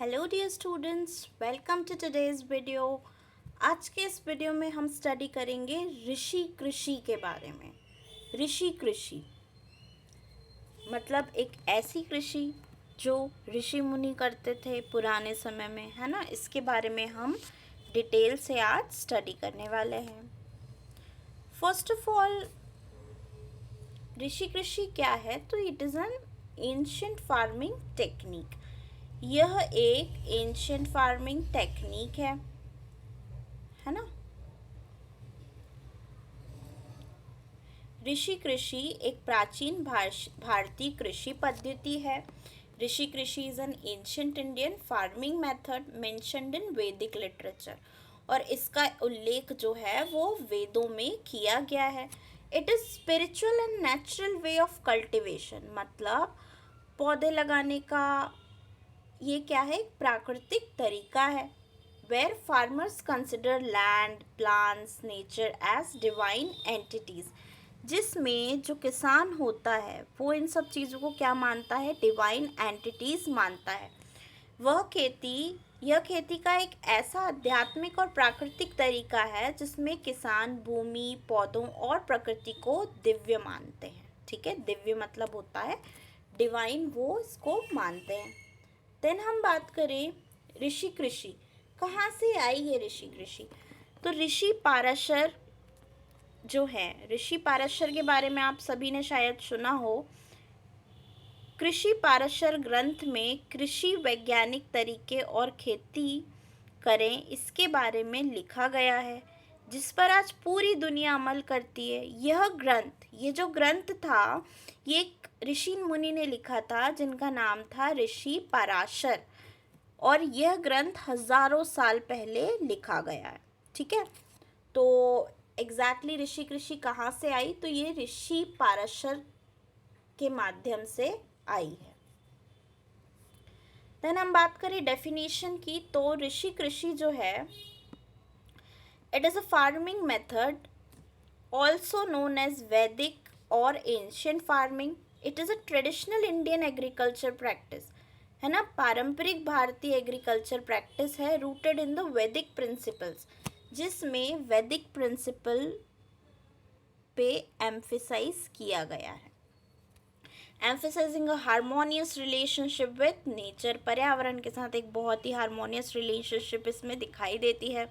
Hello dear students, welcome to today's video. आज के इस वीडियो में हम स्टडी करेंगे ऋषि कृषि के बारे में। ऋषि कृषि मतलब एक ऐसी कृषि जो ऋषि मुनि करते थे पुराने समय में, है ना। इसके बारे में हम डिटेल से आज स्टडी करने वाले हैं। फर्स्ट ऑफ ऑल, ऋषि कृषि क्या है? तो it is an ancient farming technique. यह एक एंशिएंट फार्मिंग टेक्निक है ना। ऋषि कृषि एक प्राचीन भारतीय कृषि पद्धति है। ऋषि कृषि is an ancient Indian farming method mentioned in वैदिक लिटरेचर, और इसका उल्लेख जो है वो वेदों में किया गया है। It is spiritual and natural way of cultivation, मतलब पौधे लगाने का ये क्या है, एक प्राकृतिक तरीका है। Where farmers consider land, plants, nature as divine entities, जिसमें जो किसान होता है वो इन सब चीज़ों को क्या मानता है? डिवाइन एंटिटीज मानता है। यह खेती का एक ऐसा आध्यात्मिक और प्राकृतिक तरीका है जिसमें किसान भूमि, पौधों और प्रकृति को दिव्य मानते हैं। ठीक है, दिव्य मतलब होता है डिवाइन, वो इसको मानते हैं। देन हम बात करें ऋषि कृषि, कहाँ से आई है ऋषि कृषि? तो ऋषि पाराशर जो है, ऋषि पाराशर के बारे में आप सभी ने शायद सुना हो। कृषि पाराशर ग्रंथ में कृषि वैज्ञानिक तरीके और खेती करें इसके बारे में लिखा गया है, जिस पर आज पूरी दुनिया अमल करती है। ये जो ग्रंथ था, ये एक ऋषि मुनि ने लिखा था जिनका नाम था ऋषि पाराशर, और यह ग्रंथ हजारों साल पहले लिखा गया है। ठीक है, तो एग्जैक्टली ऋषि कृषि कहाँ से आई? तो ये ऋषि पाराशर के माध्यम से आई है। देन हम बात करें डेफिनेशन की, तो ऋषि कृषि जो है, it is a farming method also known as Vedic और ancient farming. It is a traditional Indian agriculture practice, है ना। पारंपरिक भारतीय एग्रीकल्चर प्रैक्टिस है, rooted in the Vedic principles, जिसमें वैदिक प्रिंसिपल पे एम्फेसाइज किया गया है। Emphasising a harmonious relationship with nature, पर्यावरण के साथ एक बहुत ही हारमोनियस रिलेशनशिप इसमें दिखाई देती है।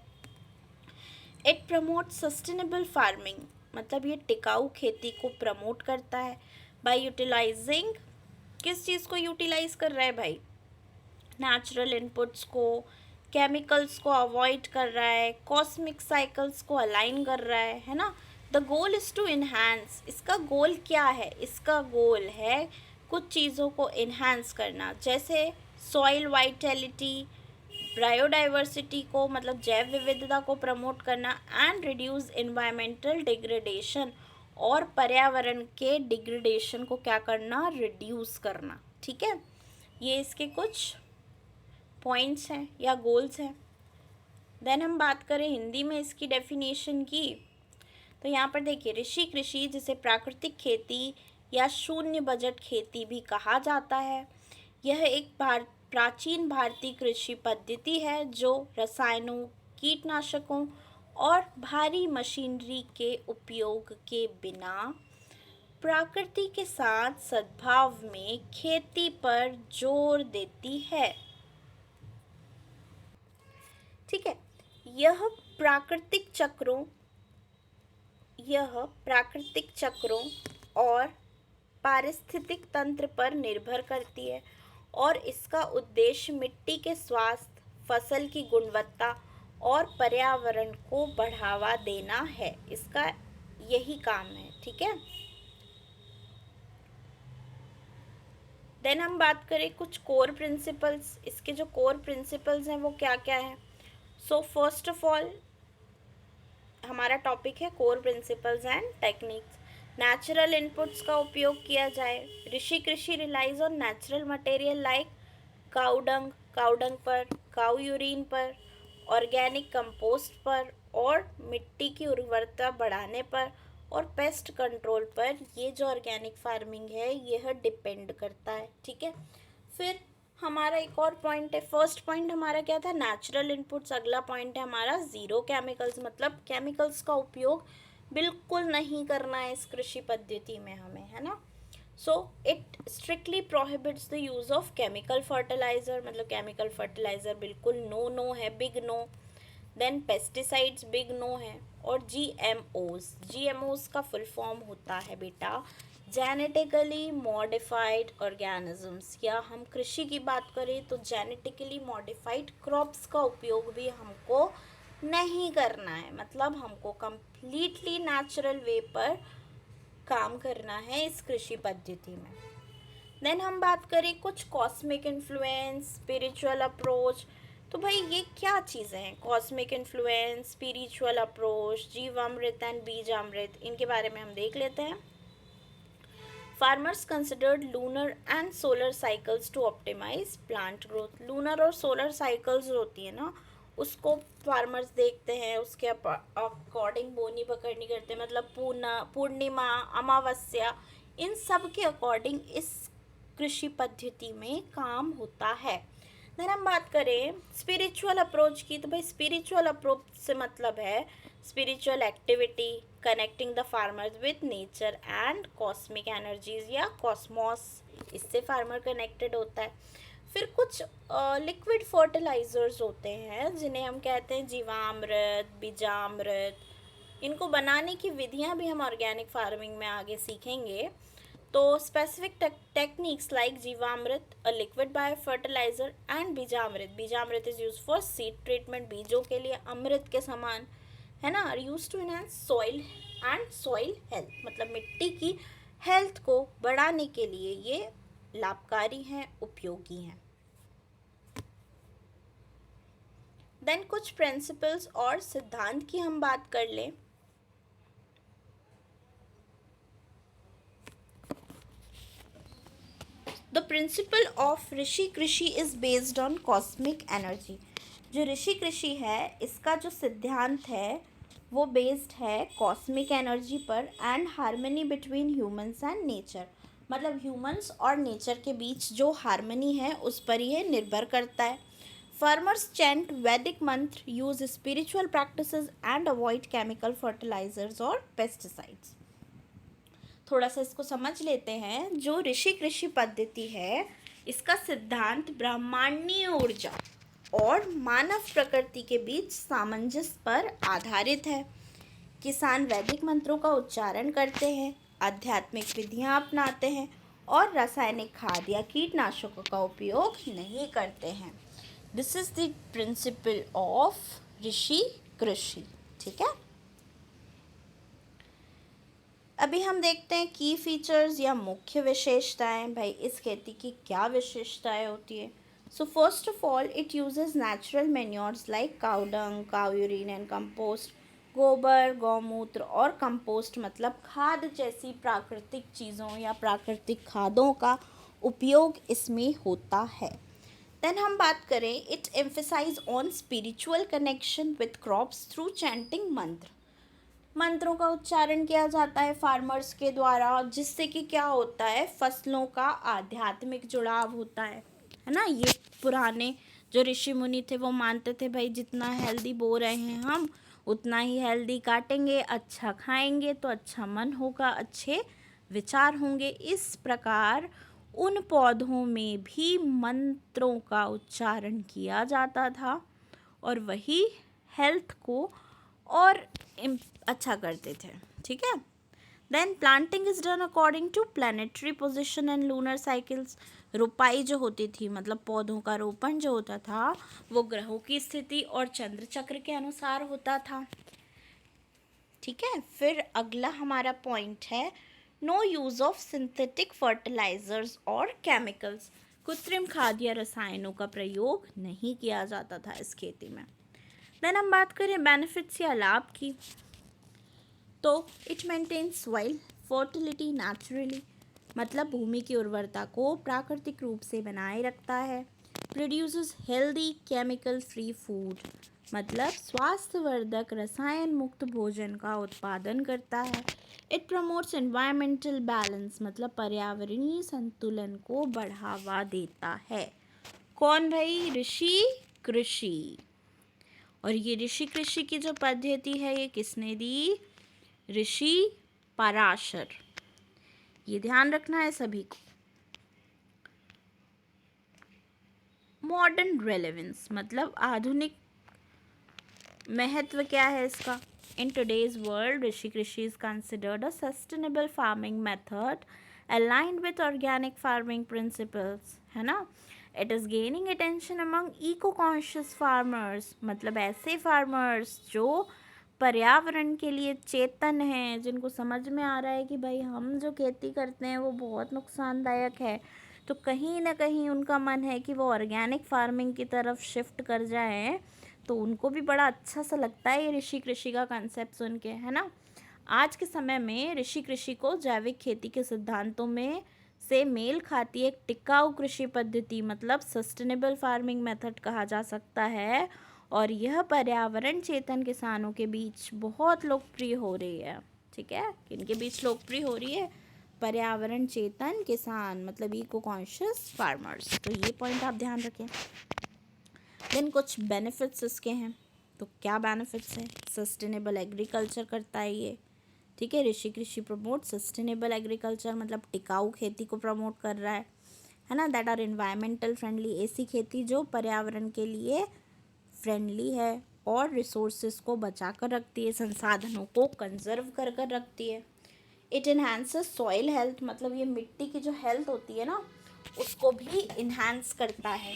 इट प्रमोट सस्टेनेबल फार्मिंग, मतलब ये टिकाऊ खेती को प्रमोट करता है। बाय यूटिलाइजिंग, किस चीज़ को यूटिलाइज कर रहा है भाई? नेचुरल इनपुट्स को, केमिकल्स को अवॉइड कर रहा है, कॉस्मिक साइकिल्स को अलाइन कर रहा है ना। The goal is to enhance, इसका गोल क्या है? इसका गोल है कुछ चीज़ों को इन्हांस करना, जैसे सॉइल वाइटैलिटी, बायोडाइवर्सिटी को मतलब जैव विविधता को प्रमोट करना, एंड रिड्यूस इन्वायरमेंटल डिग्रेडेशन, और पर्यावरण के डिग्रेडेशन को क्या करना? रिड्यूस करना। ठीक है, ये इसके कुछ पॉइंट्स हैं या गोल्स हैं। देन हम बात करें हिंदी में इसकी डेफिनेशन की, तो यहाँ पर देखिए, ऋषि कृषि जिसे प्राकृतिक खेती या शून्य बजट खेती भी कहा जाता है, यह एक प्राचीन भारतीय कृषि पद्धति है जो रसायनों, कीटनाशकों और भारी मशीनरी के उपयोग के बिना प्रकृति के साथ सद्भाव में खेती पर जोर देती है। ठीक है, यह प्राकृतिक चक्रों यह प्राकृतिक चक्रों और पारिस्थितिक तंत्र पर निर्भर करती है, और इसका उद्देश्य मिट्टी के स्वास्थ्य, फसल की गुणवत्ता और पर्यावरण को बढ़ावा देना है। इसका यही काम है। ठीक है, देन हम बात करें कुछ कोर प्रिंसिपल्स। इसके जो कोर प्रिंसिपल्स हैं वो क्या क्या हैं? सो फर्स्ट ऑफ ऑल, हमारा टॉपिक है core principles and techniques. Natural inputs का उपयोग किया जाए। Rishi Krishi relies on natural material like cow dung पर, काउ यूरिन पर, ऑर्गेनिक कंपोस्ट पर, और मिट्टी की उर्वरता बढ़ाने पर, और पेस्ट कंट्रोल पर। ये जो ऑर्गेनिक फार्मिंग है यह डिपेंड करता है। ठीक है, फिर हमारा एक और पॉइंट है, फर्स्ट पॉइंट हमारा क्या था, नेचुरल इनपुट्स। अगला पॉइंट है हमारा ज़ीरो केमिकल्स, मतलब केमिकल्स का उपयोग बिल्कुल नहीं करना है इस कृषि पद्धति में हमें, है ना। So it strictly prohibits the use of chemical fertiliser, मतलब केमिकल फर्टिलाइज़र बिल्कुल नो नो है, big no. Then pesticides big no है। और जीएमओज का फुल फॉर्म होता है बेटा जेनेटिकली मॉडिफाइड ऑर्गेनिजम्स, या हम कृषि की बात करें तो जेनेटिकली मॉडिफाइड क्रॉप्स का उपयोग भी हमको नहीं करना है, मतलब हमको कंप्लीटली नेचुरल वे पर काम करना है इस कृषि पद्धति में। देन हम बात करें कुछ कॉस्मिक इन्फ्लुएंस, स्पिरिचुअल अप्रोच। तो भाई ये क्या चीज़ें हैं, cosmic influence, spiritual approach, Jeevamrit and Beejamrit, इनके बारे में हम देख लेते हैं। Farmers considered lunar and solar cycles to optimise plant growth. Lunar और सोलर साइकिल्स होती है ना, उसको फार्मर्स देखते हैं, उसके अकॉर्डिंग बोनी पकड़नी करते हैं, मतलब पूर्णिमा, अमावस्या, इन सब के अकॉर्डिंग इस कृषि पद्धति में काम होता है। देन हम बात करें स्पिरिचुअल अप्रोच की, तो भाई स्पिरिचुअल अप्रोच से मतलब है spiritual activity connecting the farmers with nature and cosmic energies या कॉस्मॉस, इससे फार्मर कनेक्टेड होता है। फिर कुछ लिक्विड फर्टिलाइजर्स होते हैं जिन्हें हम कहते हैं जीवामृत, बीजामृत। इनको बनाने की विधियां भी हम ऑर्गेनिक फार्मिंग में आगे सीखेंगे। तो specific techniques like Jeevamrit, a liquid bio fertiliser, and Beejamrit is use for seed treatment, बीजों के लिए अमृत के समान, है ना, are use to enhance soil and soil health, मतलब मिट्टी की हेल्थ को बढ़ाने के लिए ये लाभकारी हैं, उपयोगी हैं। देन कुछ प्रिंसिपल्स और सिद्धांत की हम बात कर लें। द प्रिंसिपल ऑफ ऋषि कृषि is based on cosmic energy. जो ऋषि कृषि है इसका जो सिद्धांत है वो बेस्ड है कॉस्मिक एनर्जी पर and harmony between humans and nature, मतलब ह्यूमंस और नेचर के बीच जो हार्मनी है उस पर यह निर्भर करता है। Farmers chant Vedic mantra, use spiritual practices and avoid chemical fertilisers और पेस्टिसाइड्स। थोड़ा सा इसको समझ लेते हैं। जो ऋषि कृषि पद्धति है इसका सिद्धांत ब्रह्मांडीय ऊर्जा और मानव प्रकृति के बीच सामंजस्य पर आधारित है। किसान वैदिक मंत्रों का उच्चारण करते हैं, आध्यात्मिक विधियां अपनाते हैं और रासायनिक खाद या कीटनाशकों का उपयोग नहीं करते हैं। This is the principle of Rishi Krishi. ठीक है, अभी हम देखते हैं की फीचर्स या मुख्य विशेषताएं। भाई इस खेती की क्या विशेषताएं होती है। सो first of all it uses natural manures like cow dung, cow urine and compost. गोबर, गौमूत्र और कंपोस्ट मतलब खाद जैसी प्राकृतिक चीज़ों या प्राकृतिक खादों का उपयोग इसमें होता है। देन हम बात करें, it emphasise on spiritual connection with crops through chanting mantra. मंत्रों का उच्चारण किया जाता है फार्मर्स के द्वारा, जिससे कि क्या होता है, फसलों का आध्यात्मिक जुड़ाव होता है ना। ये पुराने जो ऋषि मुनि थे वो मानते थे भाई जितना हेल्दी बो रहे हैं हम उतना ही हेल्दी काटेंगे, अच्छा खाएंगे तो अच्छा मन होगा, अच्छे विचार होंगे। इस प्रकार उन पौधों में भी मंत्रों का उच्चारण किया जाता था और वही हेल्थ को और अच्छा करते थे। ठीक है, then planting is done according to planetary position and lunar cycles. रोपाई जो होती थी, मतलब पौधों का रोपण जो होता था वो ग्रहों की स्थिति और चंद्र चक्र के अनुसार होता था। ठीक है, फिर अगला हमारा पॉइंट है no use of synthetic fertilisers और केमिकल्स। कृत्रिम खाद या रसायनों का प्रयोग नहीं किया जाता था इस खेती में। देन हम बात करें बेनिफिट्स या लाभ की, तो it maintains soil fertility naturally, मतलब भूमि की उर्वरता को प्राकृतिक रूप से बनाए रखता है। Produces healthy chemical free food, मतलब स्वास्थ्यवर्धक रसायन मुक्त भोजन का उत्पादन करता है। इट प्रमोट्स एनवायरमेंटल बैलेंस, मतलब पर्यावरणीय संतुलन को बढ़ावा देता है। कौन भाई? ऋषि कृषि। और ये ऋषि कृषि की जो पद्धति है ये किसने दी? ऋषि पराशर। ये ध्यान रखना है सभी को। मॉडर्न रेलेवेंस मतलब आधुनिक महत्व क्या है इसका? इन टुडेज वर्ल्ड ऋषि कृषि is considered a sustainable farming method aligned with organic farming principles, है ना? It is gaining attention among eco-conscious farmers, मतलब ऐसे farmers जो पर्यावरण के लिए चेतन हैं, जिनको समझ में आ रहा है कि भाई हम जो खेती करते हैं वो बहुत नुकसानदायक है, तो कहीं ना कहीं उनका मन है कि वो ऑर्गेनिक फार्मिंग की तरफ शिफ्ट कर जाएं। तो उनको भी बड़ा अच्छा सा लगता है ये ऋषि कृषि का कंसेप्ट सुन के, है ना? आज के समय में ऋषि कृषि को जैविक खेती के सिद्धांतों में से मेल खाती एक टिकाऊ कृषि पद्धति मतलब सस्टेनेबल फार्मिंग मेथड कहा जा सकता है। और यह पर्यावरण चेतन किसानों के बीच बहुत लोकप्रिय हो रही है। ठीक है, किनके बीच लोकप्रिय हो रही है? पर्यावरण चेतन किसान मतलब इको कॉन्शियस फार्मर्स। तो ये पॉइंट आप ध्यान रखें। देन कुछ बेनिफिट्स इसके हैं। तो क्या बेनिफिट्स हैं? सस्टेनेबल एग्रीकल्चर करता है ये। ठीक है, ऋषि कृषि प्रमोट सस्टेनेबल एग्रीकल्चर मतलब टिकाऊ खेती को प्रमोट कर रहा है ना? दैट आर इन्वायरमेंटल फ्रेंडली, ऐसी खेती जो पर्यावरण के लिए फ्रेंडली है और रिसोर्सेज को बचा कर रखती है, संसाधनों को कंजर्व कर कर रखती है। इट इन्हांसेस सॉइल हेल्थ मतलब ये मिट्टी की जो हेल्थ होती है ना उसको भी इन्हांस करता है।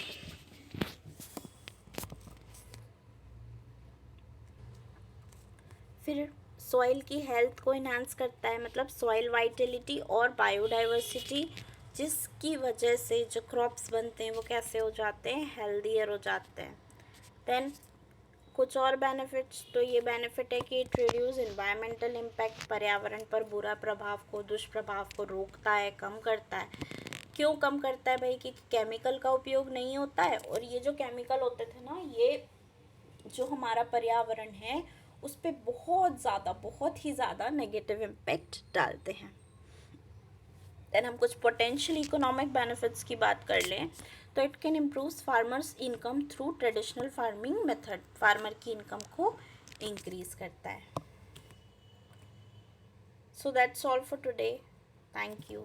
फिर सॉइल की हेल्थ को इन्हांस करता है मतलब सॉइल वाइटलिटी और बायोडाइवर्सिटी, जिसकी वजह से जो क्रॉप्स बनते हैं वो कैसे हो जाते हैं? हेल्दियर हो जाते हैं। देन कुछ और बेनिफिट्स। तो ये बेनिफिट है कि इट रिड्यूस इन्वायरमेंटल इम्पैक्ट, पर्यावरण पर बुरा प्रभाव को, दुष्प्रभाव को रोकता है, कम करता है। क्यों कम करता है भाई? क्योंकि केमिकल का उपयोग नहीं होता है, और ये जो केमिकल होते थे ना ये जो हमारा पर्यावरण है उस पर बहुत ही ज़्यादा नेगेटिव इम्पैक्ट डालते हैं। देन हम कुछ पोटेंशियल इकोनॉमिक बेनिफिट्स की बात कर लें तो it can improve farmers income through traditional farming method, farmer की इनकम को इंक्रीज करता है। So that's all for today. Thank you.